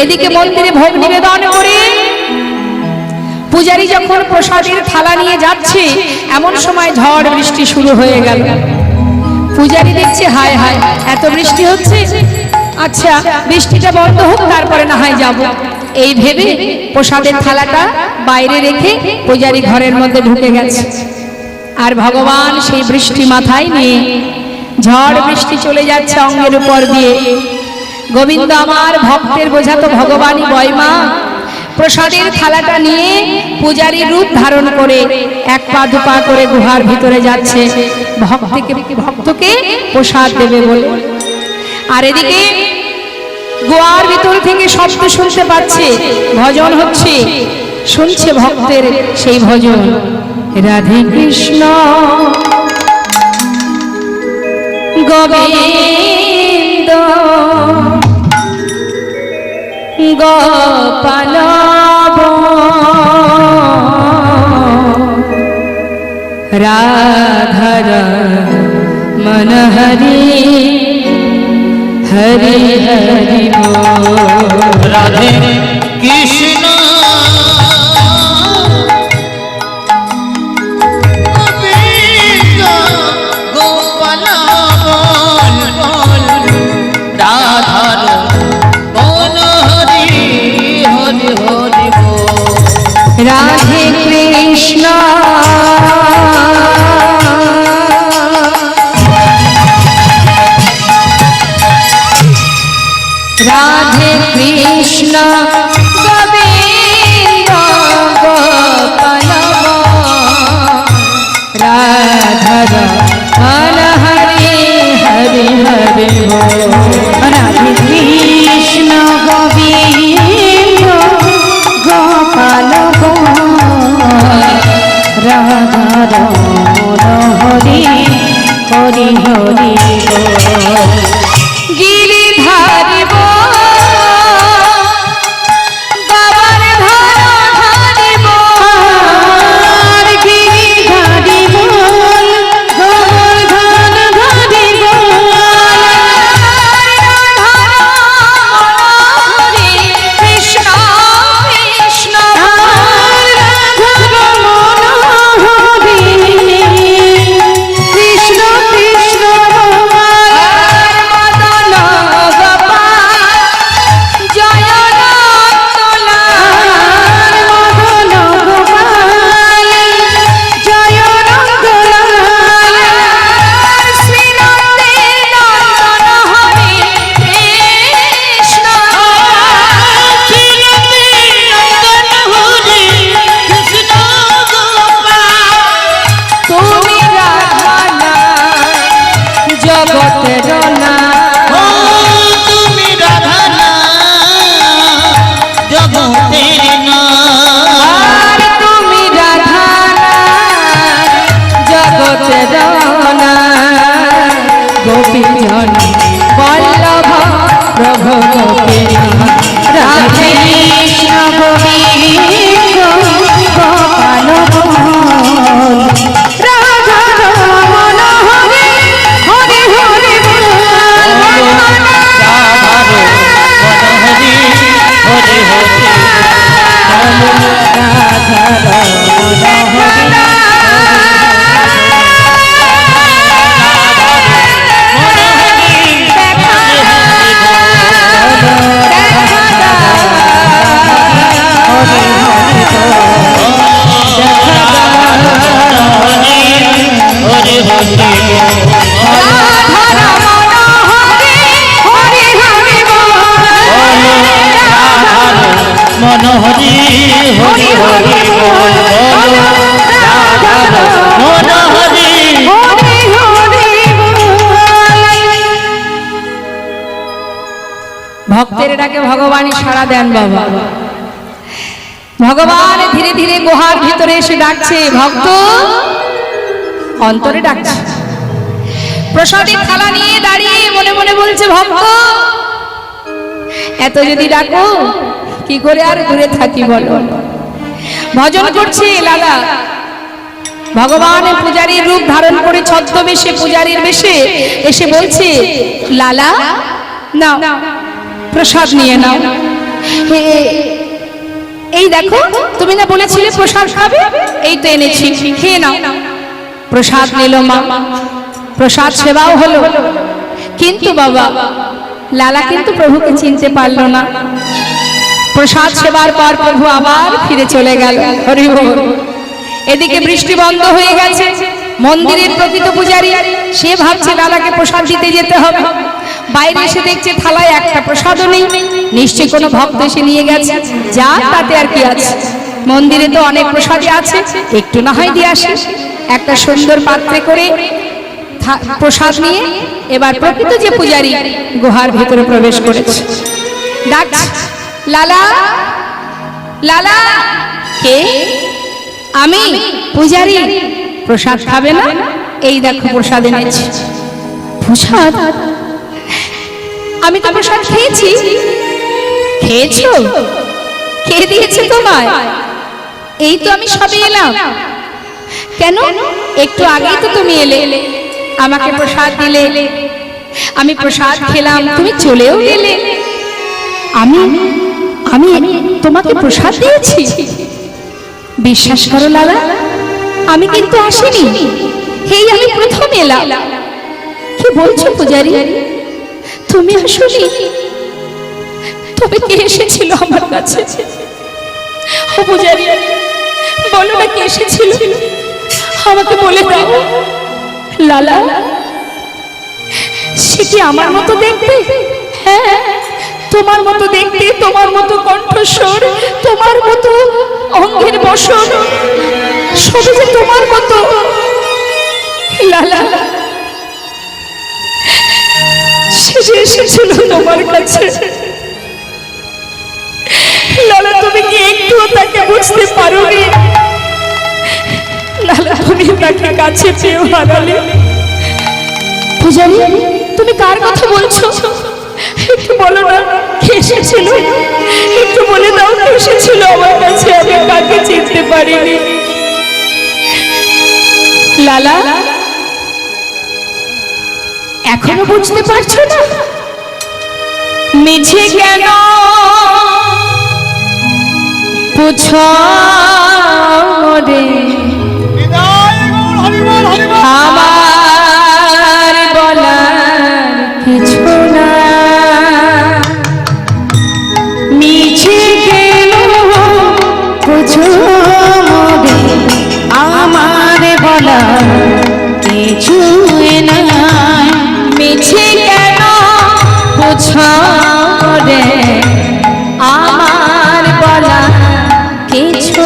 এদিকে মন্দিরে ভোগ নিবেদন করে পূজারী যখন প্রসাদের থালা নিয়ে যাচ্ছে, এমন সময় ঝড় বৃষ্টি শুরু হয়ে গেল। পূজারী দেখছে, হায় হায় এত বৃষ্টি হচ্ছে, আচ্ছা বৃষ্টিটা বন্ধ হোক তারপরে না হয় যাব। এই ভেবে প্রসাদের থালাটা বাইরে রেখে পূজারী ঘরের মধ্যে ঢুকে গেছে। আর ভগবান সেই বৃষ্টি মাথায় নিয়ে ঝড় বৃষ্টি চলে যাচ্ছে অঙ্গের উপর দিয়ে। গোবিন্দ আমার ভক্তের বোঝা তো ভগবানই বয় মা। প্রসাদের থালাটা নিয়ে পূজারী রূপ ধারণ করে এক পা দুপা করে গুহার ভিতরে যাচ্ছে ভক্তকে প্রসাদ দেবে বলে। আর এদিকে গুহার ভিতর থেকে শব্দ শুনতে পাচ্ছে, ভজন হচ্ছে, শুনছে ভক্তের সেই ভজন, রাধে কৃষ্ণ গোবিন্দ গোপাল রাধার মন হরি হরি হরি রাধে কৃষ্ণ গোবিন্দ গোপাল রাধার বল হরি হরি হরি রাধে কৃষ্ণ রাধে কৃষ্ণ গোবিন্দ গোপাল রাধার মন হরি হরি হরি রাধে কৃষ্ণ গোবিন্দ গোপাল রাধার মন হরি হরি হরি গিরিধারি গাবার ডাকে ভগবানই সাড়া দেন বাবা। ভগবান ধীরে ধীরে গুহার ভিতরে এসে ডাকছে, ভক্ত অন্তরে ডাকছে। প্রসাদের থালা নিয়ে দাঁড়িয়ে মনে মনে বলছে, ভক্ত এত যদি ডাকো কি করে আর দূরে থাকি বলো। ভজন করছে লালা। ভগবান পূজারীর রূপ ধারণ করে ছদ্মবেশে পূজারীর বেশে এসে বলছে, লালা নাও প্রসাদ নিয়ে নাও। এই দেখো তুমি না বলেছিলে প্রসাদ খাবে, এই তো এনেছি, খেয়ে নাও। প্রসাদ নিল মা, প্রসাদ সেবাও হলো। কিন্তু বাবা লালা কিন্তু প্রভুকে চিনতে পারলো না। প্রসাদ সেবার পর প্রভু আবার ফিরে চলে গেল। হরি বল। এদিকে বৃষ্টি বন্ধ হয়ে গেছে। মন্দিরের প্রকৃত পূজারী সে ভাবছে লালাকে প্রসাদ দিতে যেতে হবে। বাইরে এসে দেখছে থালায় একটা প্রসাদও নেই। নিশ্চয়ই কোনো ভক্ত এসে নিয়ে গেছে, যা তাতে আর কি আছে, মন্দিরে তো অনেক প্রসাদই আছে, একটু না হয় দিয়ে আসে। একটা সুন্দর পাত্রে করে প্রসাদ নিয়ে এবার প্রকৃত যে পূজারী গুহার ভিতরে প্রবেশ করেছে। ডাকছে, লালা লালা। কে? আমি পূজারী। প্রসাদ খাবে না? এই দেখো প্রসাদ এনেছি। প্রসাদ? আমি তো প্রসাদ খেয়েছি। খেয়েছো? কে দিয়েছে তোমায়? এই তো আমি সবে এলাম। কেন? একটু আগেই তো তুমি এলে, আমাকে প্রসাদ দিলে, আমি প্রসাদ খেলাম, তুমি চলেও গেলে। আমি আমি তোমাকে প্রসাদ দিয়েছি? বিশ্বাস করো লালা, আমি কিন্তু আসিনি, এই আমি প্রথম এলাম। কি বলছো পূজারী, তুমি আসোনি? তবে কে এসেছিল আমার কাছে? ও পূজারী, বলো না কে এসেছিল, আমাকে বলে দাও। লালা, সে কি আমার মতো দেখতে? হ্যাঁ, তোমার মতো দেখতে, তোমার মতো কণ্ঠস্বর, তোমার মতো অঙ্গের বসন, সবই যে তোমার মতো। লালা, সে যে এসেছিল তোমার কাছে। লালা, তুমি কি একটুও তাকে বুঝতে পারোনি? লালা, তুমি তাকে কাছে পেয়েও হারালে। পূজারী, তুমি কার কথা বলছো? একটু বলো না, কে এসেছিল? একটু বলে দাও, কে এসেছিল আমার কাছে? আমি কাকে চিনতে পারিনি। লালা, এখনো বুঝতে পারছো না? মিছে কেন পুছো রে, আমার বলার কিছু না। মিছে কেন পুছো রে, আমার বলার কিছু না। মিছে কেন পুছো রে, আমার বলার কিছু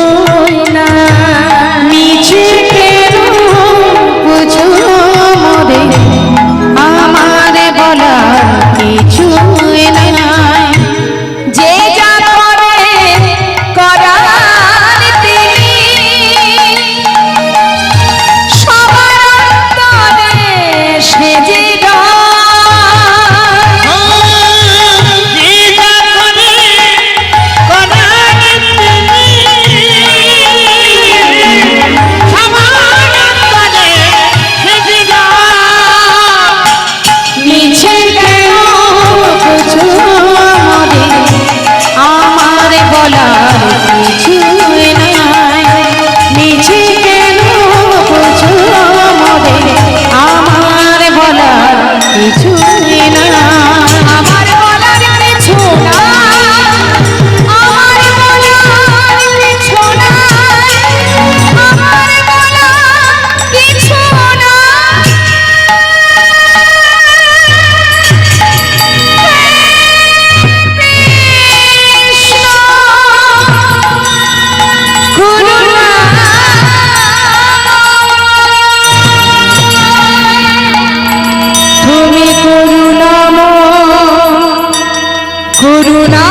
না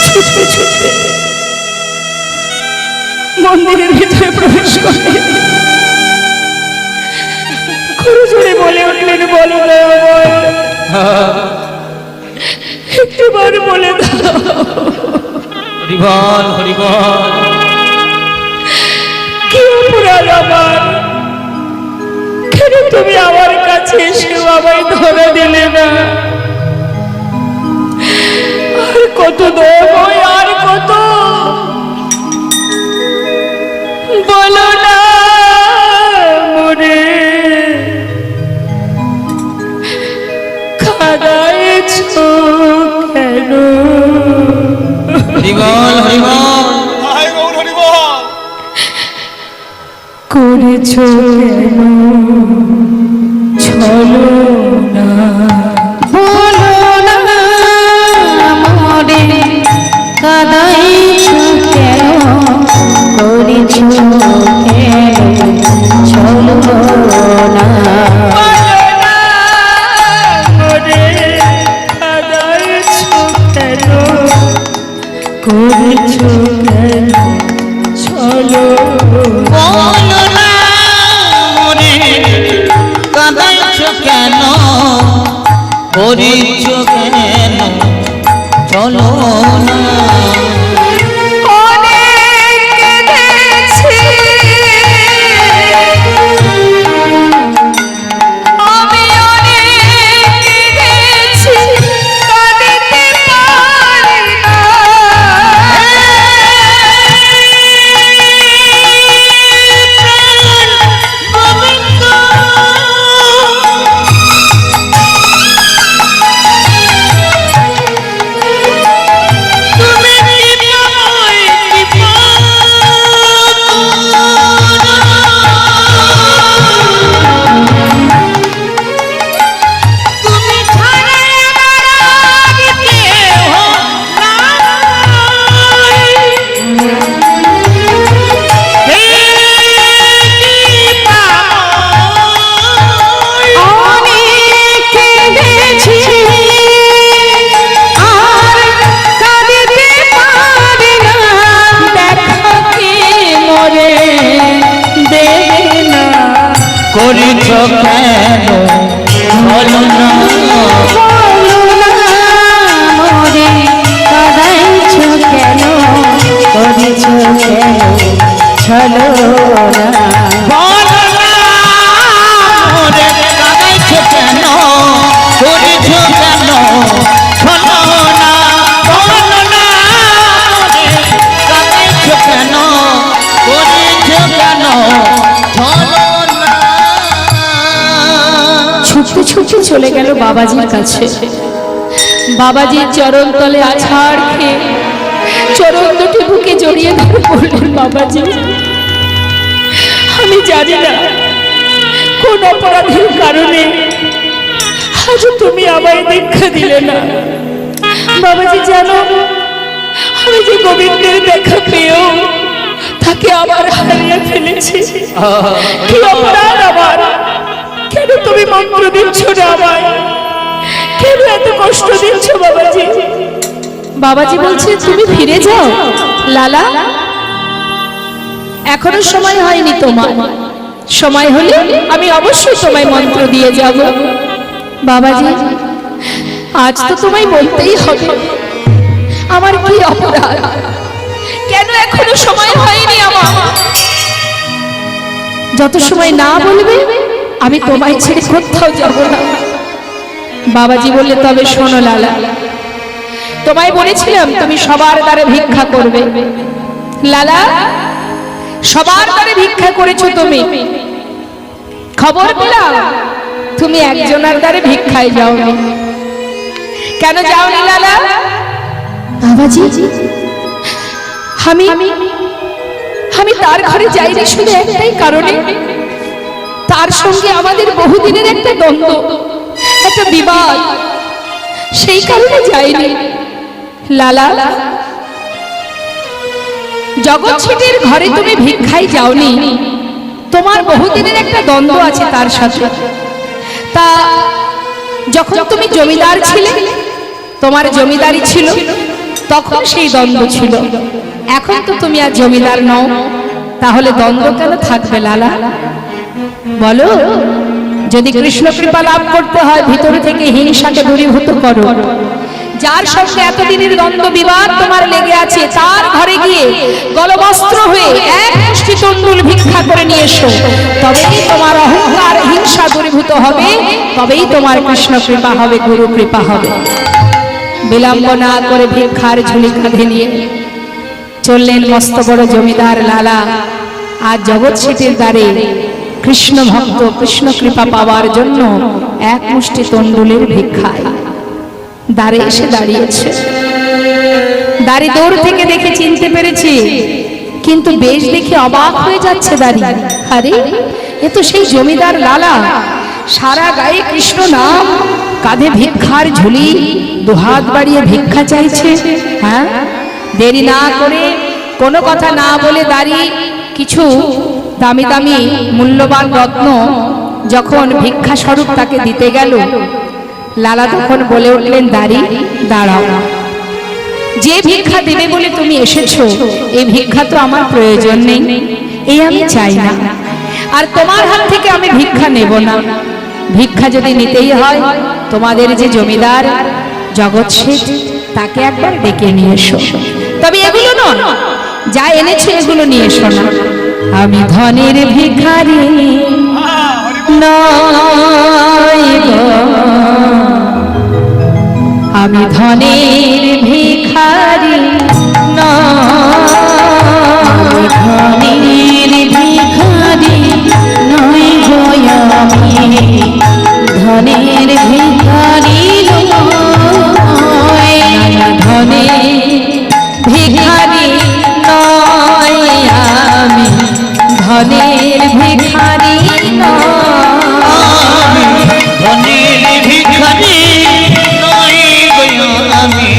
ছুটতে ছুটতে মন্দিরের ভিতরে প্রবেশ করে জোরে বলে উঠলেন, বলো না একটুবার বলে দাও। হরিবল হরিবল। কি অপরাধ আমার? কেন তুমি আমার কাছে এসে আমায় ধরে দিলে না? আর কত দম হয়, আর কত? বলো না মরে কাঁদাইছো কেন? হরিবল হরিবল। করেছো কেন ছলো না? বলো না মরে কাঁদাইছো কেন, করেছো কেন চলো না। মরে কাঁদাইছো কেন, করেছো কেন ছলো না? বলো না মনে কাঁদাইছো কেন, করিছো কেন চলো না। অনেক কেঁদেছি আমি, অনেক কেঁদেছি, কাঁদিতে পারি না। করিছো কেন বলো না। বলো না মরে কাঁদাইছো কেন, করেছো কেন চলো না। বলো না মরে কাঁদাইছো কেন, করিছো কেন চলো না। বলো না মরে কাঁদাইছো কেন, করিছো কেন চলো না। ছুটতে ছুটতে চলে গেল বাবাজির কাছে। বাবাজির চরণ তলে আছাড় খেয়ে চরণ দুটি বুকে জড়িয়ে ধরে বললেন, বাবাজি আমি জানি না কোন অপরাধের কারণে আজ তুমি আমায় দীক্ষা দিলে না। বাবাজি জানো, আমি যে গোবিন্দের দেখা পেয়েও তাকে আবার হারিয়ে ফেলেছি। কি অপরাধ আমার? কেন তুমি মন্ত্র দিচ্ছ না আমায়? কেন এত কষ্ট দিচ্ছ বাবাজি? বাবাজি বলছে তুমি ফিরে যাও লালা, এখনো সময় হয়নি তোমার। সময় হলে আমি অবশ্যই তোমায় মন্ত্র দিয়ে যাব। বাবাজি আজ তো তোমায় বলতেই হবে আমার কি অপরাধ, কেন এখনো সময় হয়নি আমার? যত সময় না বলবে আমি তোমায় ছেড়ে কোথাও যাব না। বাবাজি বললে তবে শোনো লালা, তোমায় বলেছিলাম তুমি সবার দ্বারে ভিক্ষা করবে। লালা সবার দ্বারে ভিক্ষা করেছো তুমি, খবর পেলাম তুমি একজনের দ্বারে ভিক্ষায় যাওনি। কেন যাওনি লালা? বাবাজি আমি তার ঘরে যাইনি শুধু একটাই কারণে, তার সঙ্গে আমাদের বহুদিনের একটা দ্বন্দ্ব, একটা বিবাদ, সেই কারণে যাইনি। লালা জগৎ ছেটের ঘরে তুমি ভিক্ষায় যাওনি, তোমার বহুদিনের একটা দ্বন্দ্ব আছে তার সাথে। তা যখন তুমি জমিদার ছিলে, তোমার জমিদারি ছিল, তখন সেই দ্বন্দ্ব ছিল। এখন তো তুমি আর জমিদার নও, তাহলে দ্বন্দ্ব কেন থাকবে লালা? বলো, যদি কৃষ্ণ কৃপা লাভ করতে হয় ভিতর থেকে হিংসাকে দূরীভূত করো। যার সঙ্গে এতদিনের দ্বন্দ্ব বিবাদ তোমার লেগে আছে, তার ঘরে গিয়ে গলবস্ত্র হয়ে এক মুষ্টি তণ্ডুল ভিক্ষা করে নিয়ে এসো, তবেই তোমার অহংকার হিংসা দূরীভূত হবে, তবেই তোমার কৃষ্ণ কৃপা হবে, গুরু কৃপা হবে। বিলম্ব না করে ভিক্ষার ঝুলি কাঁধে নিয়ে চললেন মস্ত বড় জমিদার লালা। আর জগৎ শেঠের দ্বারে কৃষ্ণ ভক্ত কৃষ্ণ কৃপা পাওয়ার জন্য এক মুষ্টি তণ্ডুলের ভিক্ষায় দ্বারে এসে দাঁড়িয়েছে। দাঁড়ি দূর থেকে দেখে চিনতে পেরেছি, কিন্তু বেশ দেখে অবাক হয়ে যাচ্ছে দাঁড়ি। আরে, এ তো সেই জমিদার লালা, সারা গায়ে কৃষ্ণ নাম, কাঁধে ভিক্ষার ঝুলি, দুহাত বাড়িয়ে ভিক্ষা চাইছে। হ্যাঁ, দেরি না করে কোনো কথা না বলে দাঁড়ি কিছু দামি দামি মূল্যবান রত্ন যখন ভিক্ষা স্বরূপ তাকে দিতে গেল, লালা তখন বলে উঠলেন, দাঁড়ি দাঁড়াও, যে ভিক্ষা দেবে বলে তুমি এসেছো, এই ভিক্ষা তো আমার প্রয়োজন নেই, এই আমি চাই না, আর তোমার হাত থেকে আমি ভিক্ষা নেব না। ভিক্ষা যদি নিতেই হয়, তোমাদের যে জমিদার জগৎ শেঠ, তাকে একবার ডেকে নিয়ে এসো। তবে এগুলো নয়, যা এনেছো এগুলো নিয়ে এসো না। আমি ধনের ভিখারি নয় গো, আমি ধনের ভিখারি নয়, ধনের ভিখারি নয় গো, আমি ধনের ভিখারি নয়, ধনের ভিখারি নয়, আমি ধনের ভিখারি নয়, ধনের ভিখারি নয় গো আমি,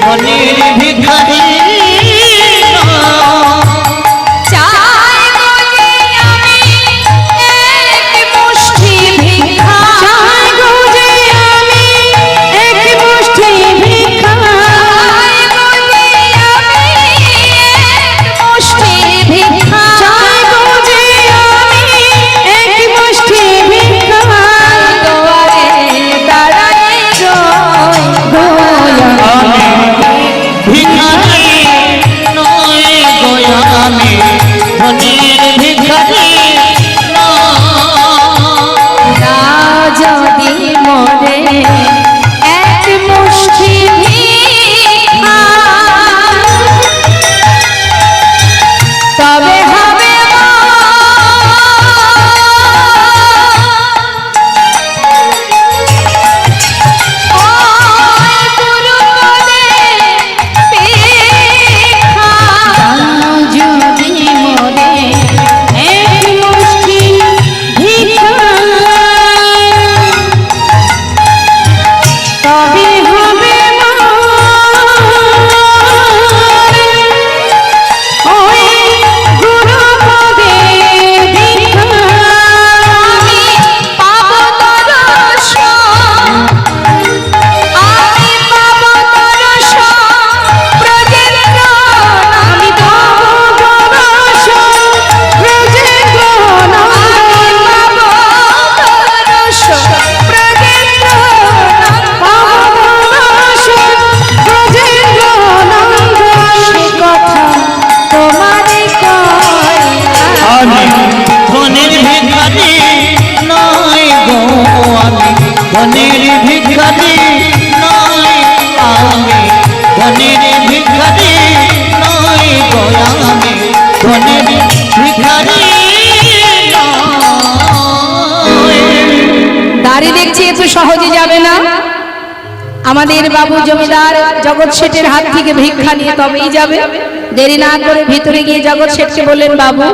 ধনের ভিখারি চাই গো যে আমি এক মুষ্টি ভিক্ষা, চাই গো যে আমি এক মুষ্টি ভিক্ষা, চাই গো যে আমি এক মুষ্টি ভিক্ষা, চাই গো যে আমি এক মুষ্টি ভিক্ষা, দুয়ারে দাঁড়াই রই গো আমি, ভিখারি নয় গো আমি, ধনের ভিখারি দাও যদি মোরে এক মুষ্টি ভিক্ষা, তবে হবে ওই গুরুপদে ভিক্ষা। দাও যদি মোরে এক মুষ্টি ভিক্ষা, তবে হবে ওই গুরুপদে ভিক্ষা। আমি পাবো দর্শন, আমি পাবো দর্শন ব্রজেন্দ্র, আমি পাবো দর্শন ব্রজেন্দ্র, আমি পাবো দর্শন ব্রজেন্দ্র, পাবো দর্শন ব্রজেন্দ্র নন্দ। সে কথা তোমারে কই আমি, ধনের ভিখারি নয় গো আমি, ধনের ভিখারি নয় আমি, ধনের ভিখারি নয় গো আমি, ধনের ভিখারি নয়। দাড়ি দেখছি এত সহজে যাবে না। আমাদের বাবু জমিদার জগৎ শেঠের হাত থেকে ভিক্ষা নিয়ে তবেই যাবে। দেরি না করে ভিতরে গিয়ে জগৎ শেঠকে বললেন, বাবু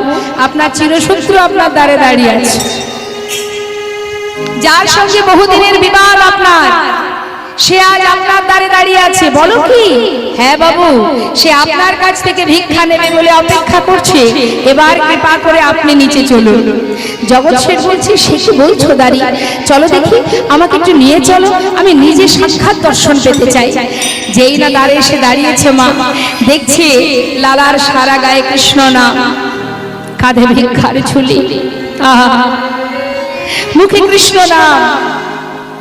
আপনার চিরশত্রু আপনার দ্বারে দাঁড়িয়ে আছে, যার সঙ্গে বহুদিনের বিবাদ আপনার, সে আজ আপনার দ্বারে দাঁড়িয়ে আছে। বলো কি? হ্যাঁ বাবু, সে আপনার কাছ থেকে ভিক্ষা নেবে বলে অপেক্ষা করছে। এবার কৃপা করে আপনি নিচে চলুন। জগৎ শেঠ বলছে, সে কি বলছো দাঁড়ি? চলো দেখি, আমাকে একটু নিয়ে চলো, আমি নিজে সাক্ষাৎ দর্শন পেতে চাই। যেই না দ্বারে এসে দাঁড়িয়েছে মা, দেখছে লালার সারা গায়ে কৃষ্ণ নাম, কাঁধে ভিক্ষার ঝুলি, আহা, মুখে কৃষ্ণ নাম,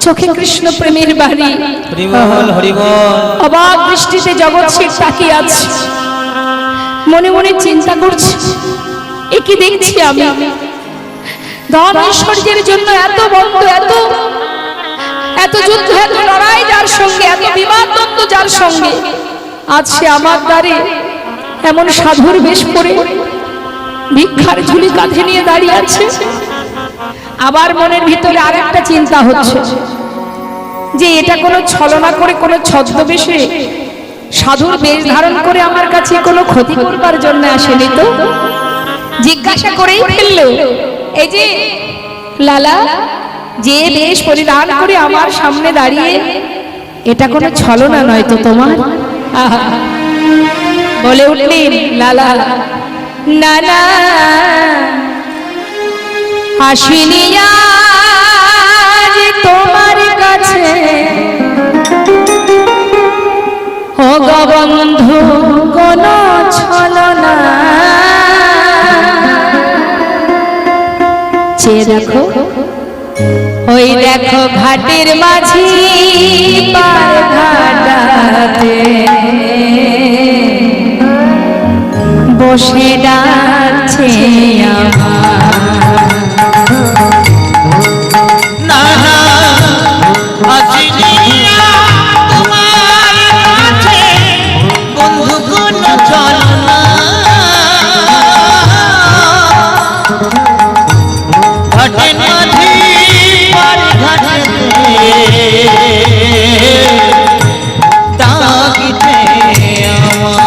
চোখে কৃষ্ণ প্রেমের বাড়ি। হরিবল হরিবল। অবাক দৃষ্টিতে জগৎ শেঠ তাকিয়ে আছে, মনে মনে চিন্তা করছে, এ কি দেখছি আমি? ধন ঐশ্বর্যের জন্য এত বন্ধ, এত এত যুদ্ধ, এত লড়াই যার সঙ্গে, এত বিবাদ দ্বন্দ্ব যার সঙ্গে, আজ সে আমার দ্বারে এমন সাধুর বেশ পরে ভিক্ষার ঝুলি কাঁধে নিয়ে দাঁড়িয়ে আছে। আবার মনের ভিতরে আর একটা চিন্তা হচ্ছে যে এটা কোনো ছলনা করে, কোনো ছদ্মবেশে সাধুর বেশ ধারণ করে আমার কাছে কোনো ক্ষতি করবার জন্য আসেনি তো? জিজ্ঞাসা করেই ফেললো, এই যে লালা, যে বেশ পরিধান করে আমার সামনে দাঁড়িয়ে, এটা কোনো ছলনা নয় তো তোমার? আহা, বলে উঠলেন লালা, না না, আসিনি আজ তোমার কাছে ও গো বন্ধু কোন ছলনা। চেয়ে দেখো, ওই দেখো ঘাটের মাঝি পার ঘাটাতে বসে ডাকছে আমার। না না আসিনি তোমার কাছে বন্ধু কোন ছলনা। ঘাটের মাঝি পার ঘাটেতে ডাকিতে আমার।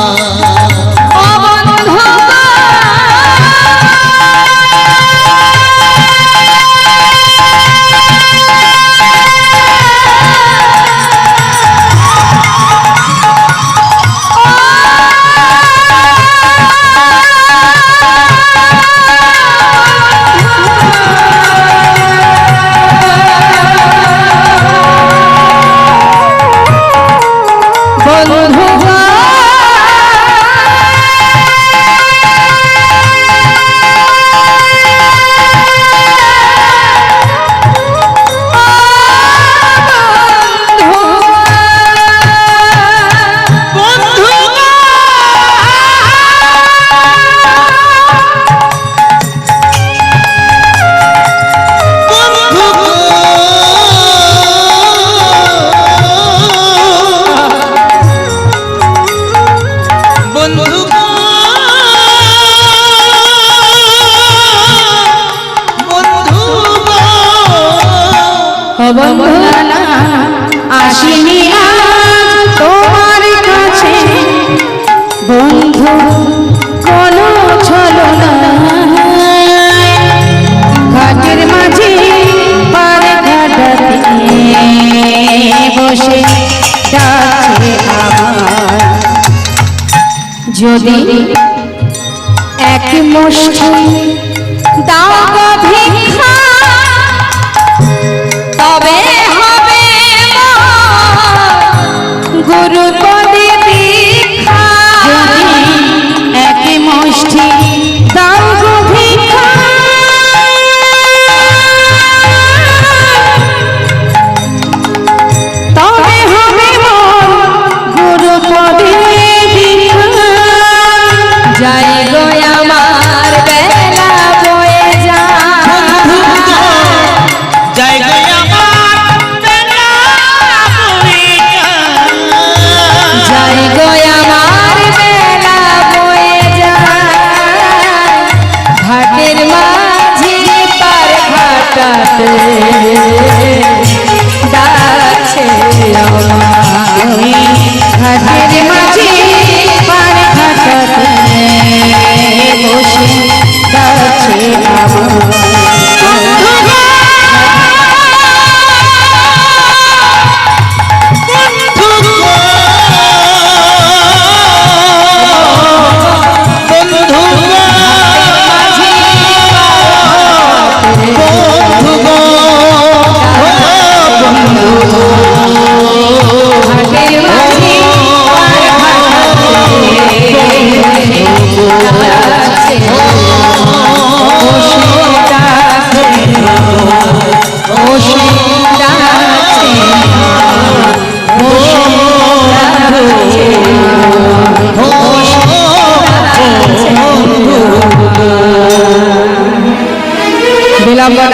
আসিনি আজ তোমার কাছে বন্ধু কোন ছলনা। ঘাটের মাঝে পার ঘাটাতে বসে ডাকছে আমার। যদি এক মুষ্টি দাও গো ভিক্ষা, তবে হবে গুরু পদে দীক্ষা। যদি এক মুষ্টি দাও গো ভিক্ষা, তবে হবে গুরু পদে দীক্ষা। যাই গো আমার বেলা বয়ে যায়, যাই গো আমার বেলা বয়ে যায়। যাই গো আমার বেলা বয়ে যায়। ঘাটের মাঝি পার ঘাটাতে ডাকছে আমায়। ঘাটের মাঝি পার ঘাটাতে বসে ডাকছে আমায়।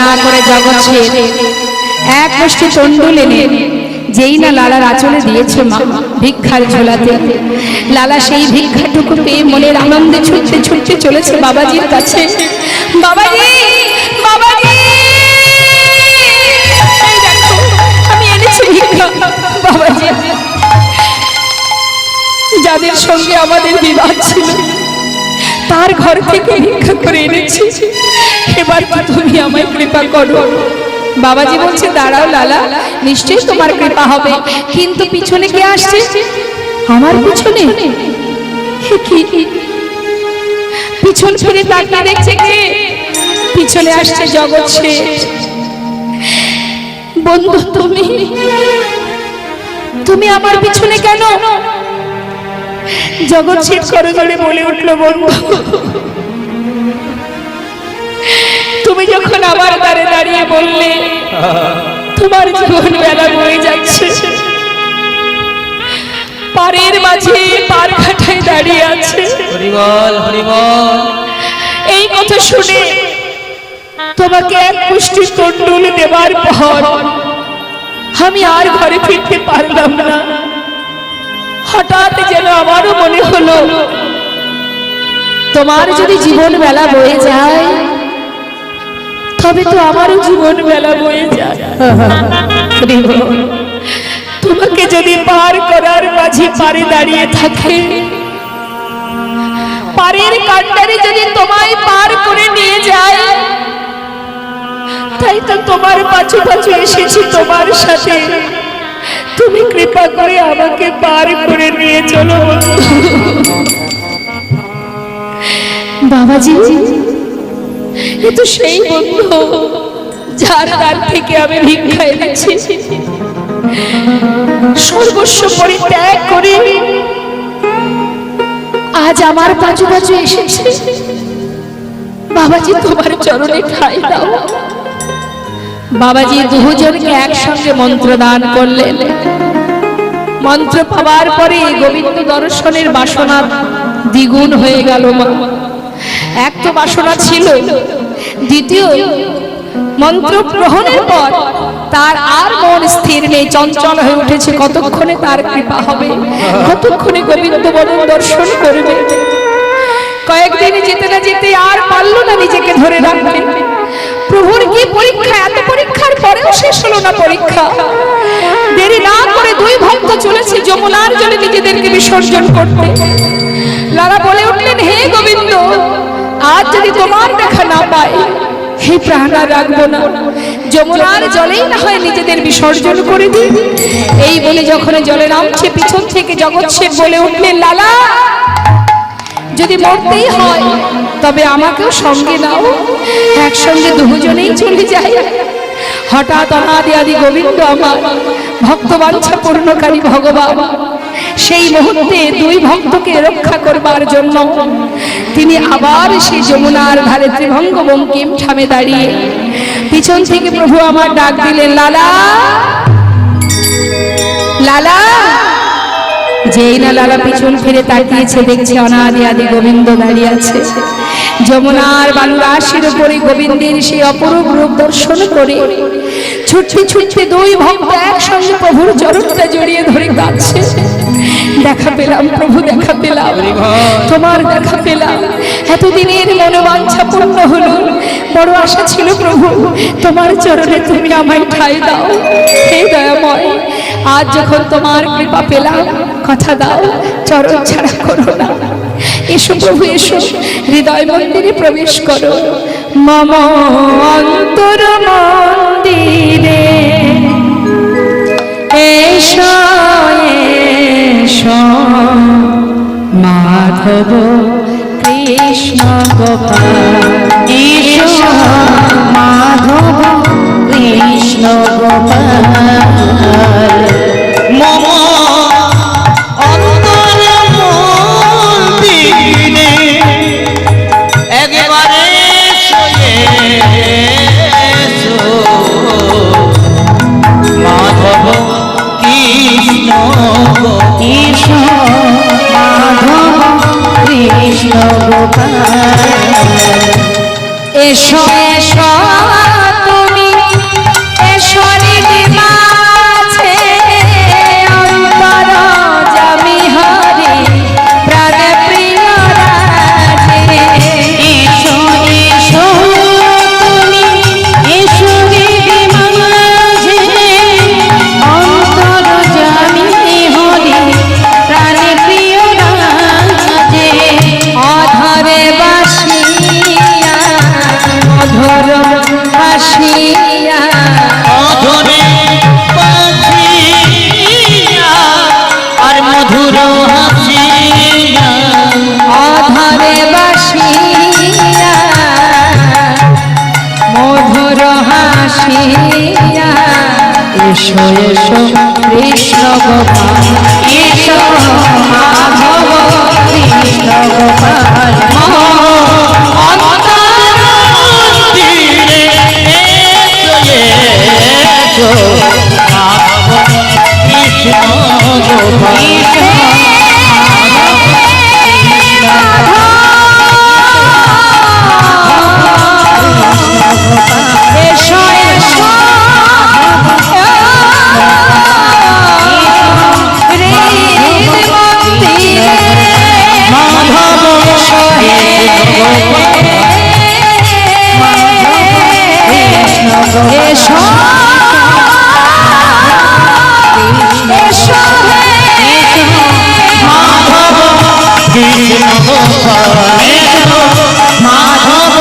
না করে জগৎ এক মুষ্টি তন্ডুল এনে যেই না লালার আঁচলে দিয়েছে মা ভিক্ষার ঝোলাতে, লালা সেই ভিক্ষাটুকু পেয়ে মনের আনন্দে ছুটতে ছুটতে চলেছে বাবাজির কাছে। বাবাজি, বাবাজি, এই দেখো আমি এনেছি ভিক্ষা। বাবাজি, যাদের সঙ্গে আমাদের বিবাহ ছিল তার ঘর থেকে ভিক্ষা করে এনেছি, এবার তুমি আমায় কৃপা করো। বাবাজি বলছে, দাঁড়াও লালা, নিশ্চয়ই তোমার কৃপা হবে, কিন্তু পিছনে কে আসছে? আমার পিছনে পিছন ফিরে তাকিয়ে দেখছে কে? পিছনে আসছে জগৎ শেঠ। বন্ধু, তুমি আমার পিছনে কেন? জগৎ শেঠ করে করে বলে উঠলো, বন্ধু, তুমি যখন আমার দ্বারে দাঁড়িয়ে বললে তোমার জীবন বেলা বয়ে যাচ্ছে, পারের মাঝে পার কাটায় দাঁড়িয়ে আছে, হরিবল হরিবল, এই কথা শুনে তোমাকে এক মুষ্টি তন্ডুল দেবার পর আমি আর ঘরে ফিরতে পারলাম না। হঠাৎ যেন আমারও মনে হলো, তোমার যদি জীবন বেলা বয়ে যায় তবে তো আমারও জীবন বেলা বয়ে যায়। তোমাকে যদি পার করার মাঝে পারে দাঁড়িয়ে থাকে, পারের কান্ডারে যদি তোমায় পার করে নিয়ে যায়, তাই তো তোমার পাছু পাছু এসেছি তোমার সাথে। তুমি কৃপা করে আমাকে পার করে নিয়ে চলো। বাবাজি, এ তো সেই বন্ধু যার দ্বার থেকে আমি ভিক্ষা এনেছি। সর্বস্ব পরিত্যাগ করে আজ আমার পাছু পাছু এসেছে। বাবাজি, তোমার চরণে ঠাঁই দাও। বাবাজি দুজনকে একসঙ্গে মন্ত্র দান করলেন। মন্ত্র পাওয়ার পরে গোবিন্দ দর্শনের বাসনা দ্বিগুণ হয়ে গেল। মা, এক তো বাসনা ছিল, দ্বিতীয় মন্ত্র গ্রহণের পর তার আর মন স্থির নেই, চঞ্চল হয়ে উঠেছে। কতক্ষণে তার কৃপা হবে, কতক্ষণে গোবিন্দ বদন দর্শন করবে। কয়েকদিন যেতে না যেতে আর পারল না নিজেকে ধরে রাখতে। প্রভুর কি পরীক্ষা, এত পরীক্ষার পরেও শেষ হলো না পরীক্ষা। দেরি না করে দুই ভক্ত চলেছে যমুনার জলে নিজেদেরকে বিসর্জন করতে। লালা বলে উঠলেন, হে গোবিন্দ, আজ যদি তোমার দেখা না পাই, হে প্রাণ আর রাখবো না, যমুনার জলেই না হয় নিজেদের বিসর্জন করে দিই। এই বলে যখন জলে নামছে, পিছন থেকে জগৎ শেঠ বলে উঠলেন, লালা, যদি মরতেই হয় তবে আমাকেও সঙ্গে নাও, একসঙ্গে দুজনেই চলে যাই। হঠাৎ অনাদি আদি গোবিন্দ আমার ভক্ত বাঞ্ছা পূর্ণকারী ভগবান সেই মুহূর্তে দুই ভক্তকে রক্ষা করবার জন্য তিনি আবার সেই যমুনার ধারে ত্রিভঙ্গ বঙ্কিম ঠামে দাঁড়িয়ে পিছন থেকে প্রভু আমার ডাক দিলেন, লালা, লালা। যেই না লালা পিছন ফিরে তাকিয়েছে, দেখছে অনাদি আদি গোবিন্দ দাঁড়িয়ে আছে। যমুনার বালুর রাশির উপরে গোবিন্দের সেই অপরূপ রূপ দর্শন করে ছুটতে ছুটতে দুই ভক্ত একসঙ্গে প্রভুর চরণটা জড়িয়ে ধরে কাঁদছে। দেখা পেলাম প্রভু, দেখা পেলাম, তোমার দেখা পেলাম। এতদিনের মনোবাঞ্ছা পূর্ণ হলো, বড় আশা ছিল প্রভু, তোমার চরণে তুমি আমায় ঠাঁই দাও। হে দয়াময়, আজ যখন তোমার কৃপা পেলাম, কথা দাও চরণ ছাড়া করো না। এসো প্রভু, এসো, হৃদয় মন্দিরে প্রবেশ করো। মম অন্তর মন্দিরে এসো, এসো মাধব কৃষ্ণ গোপাল, এসো মাধব কৃষ্ণ গোপাল। মম অন্তর মন্দিরে একবারে এসো, মাধব কৃষ্ণ, এসো মাধব কৃষ্ণ গোপাল। এসো, এসো এসো এসো কৃষ্ণ গোপাল, এসো মাধব কৃষ্ণ গোপাল, মন্দিরে এসো মাধব কৃষ্ণ গোপাল। এসো এসো মাধব এসো মাধব কৃষ্ণ গোপাল, মাধব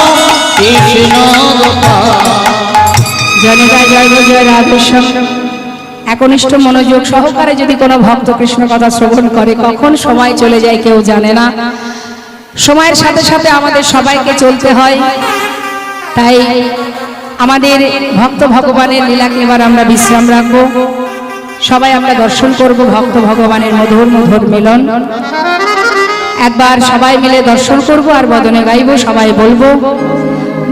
কৃষ্ণ গোপাল। জনতা জয় জয় রাধেশ্যাম। একনিষ্ঠ মনোযোগ সহকারে যদি কোনো ভক্ত কৃষ্ণ কথা শ্রবণ করে, কখন সময় চলে যায় কেউ জানে না। সময়ের সাথে সাথে আমাদের সবাইকে চলতে হয়। তাই আমাদের ভক্ত ভগবানের লীলাকে এবার আমরা বিশ্রাম রাখবো। সবাই আমরা দর্শন করব ভক্ত ভগবানের মধুর মধুর মিলন। একবার সবাই মিলে দর্শন করব আর বদনে গাইব, সবাই বলবো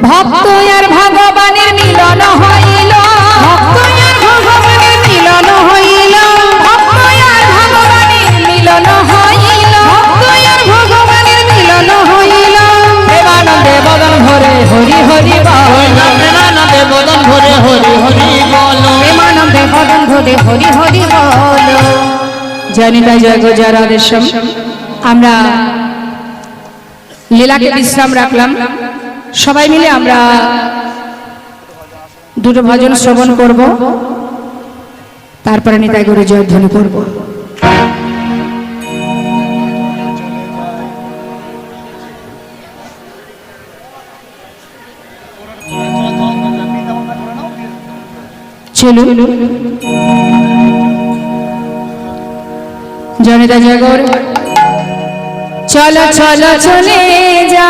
ভক্ত আর ভগবানের মিলন হইল, ভক্ত আর ভগবানের মিলন হইল, ভক্ত আর ভগবানের মিলন হইল, ভক্ত আর ভগবানের মিলন হইল। প্রেমানন্দে বদন ভরে হরি হরি বল, প্রেমানন্দে বদন ভরে হরি হরি বল, প্রেমানন্দে বদন ভরে হরি হরি বল। জনিতা জয় গো জয় রাধেশ্যাম। আমরা লীলাকে বিশ্রাম রাখলাম। সবাই মিলে আমরা দুটো ভজন শ্রবণ করব, তারপরে নিতাই গৌর জয়ধ্বনি করব। চলুন জনিতা জয় গৌর। চলো চলো চলে যা,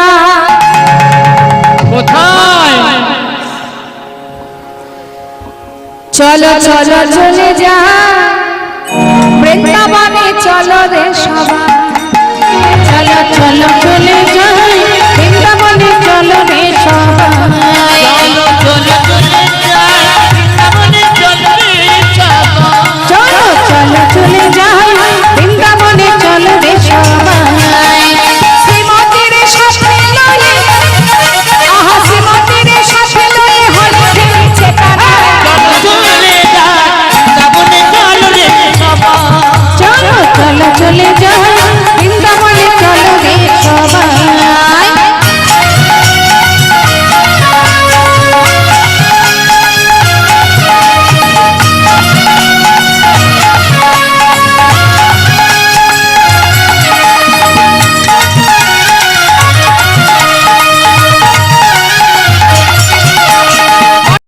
কোথায়? চলো চলো চলে যা, বৃন্দাবনে চলো রে সবাই, চলো চলো